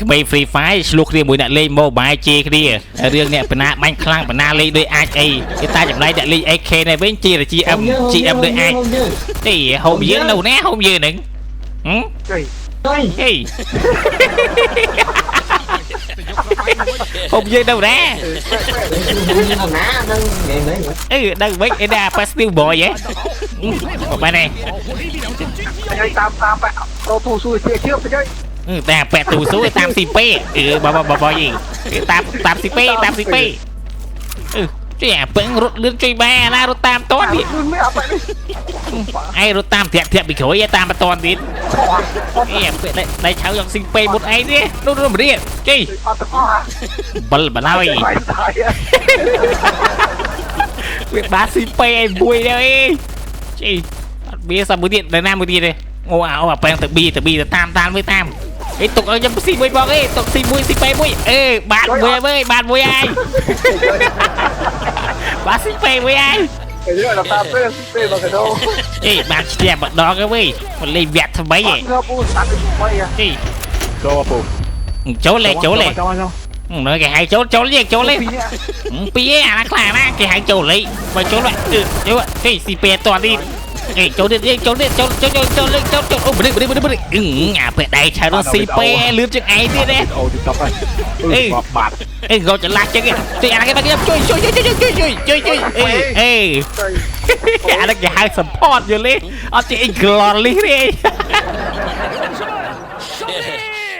ក្មេង Free Fire ឆ្លោះគ្នាមួយអ្នកលេង Mobile ជេរគ្នារឿងនេះបណ្ណាបាញ់ខ្លាំងបណ្ណាលេងដោយអាចអីគេតែចម្លែកអ្នកលេង AK នេះវិញជា GM ដោយអាចទេហូបយើងនៅណាហូបយើងហ្នឹងហេហូបយើងនៅណាដឹងវិញឯណា Positive Boy ហ៎មកបានទេតាមអូទូស៊ូជាទៅតែប៉ែទូស៊ូតាមស៊ីពេបយតាមស៊ីពេជួយអាពឹងរត់លឿនជួយបែណារត់តាមតនេះឯងរត់តាមធាក់ពីក្រោយតាមមិនតទៀតដៃឆៅយកស៊ីពេមុតឯងទេនោះរំរៀតជិបលបណ្ដោយវាបាស៊ីពេឯងមួយដែរជិអត់មានសាមួយទៀតដល់ណាមួយទៀតទេអូអាប៉ែងទៅប៊ីទៅតាមមើលតាមអីទុកឲ្យខ្ញុំស៊ីមួយបងអីទុកស៊ីមួយស៊ីពេមួយបាត់មួយហើយបាត់មួយហើយបាត់ស៊ីពេមួយហើយเราตามเป้มากันโดបាត់ជាម្ដងទៅវិញមកលេងវគ្គថ្មីហ៎ចូលលេនៅគេហៅចូលលេពីអាណាខ្លាំងណាគេហៅចូលលេបើចូលគេស៊ីពេតនេះចូលទៀតចូលអូបរិអាពេដៃឆៅរស៊ីពេលឿនជាងឯងទៀតទេអូទីតបបាត់រត់ចលាស់ចឹងទីអាគេជួយអានេះគេហៅ support យល់ទេអត់ជា glory ទេ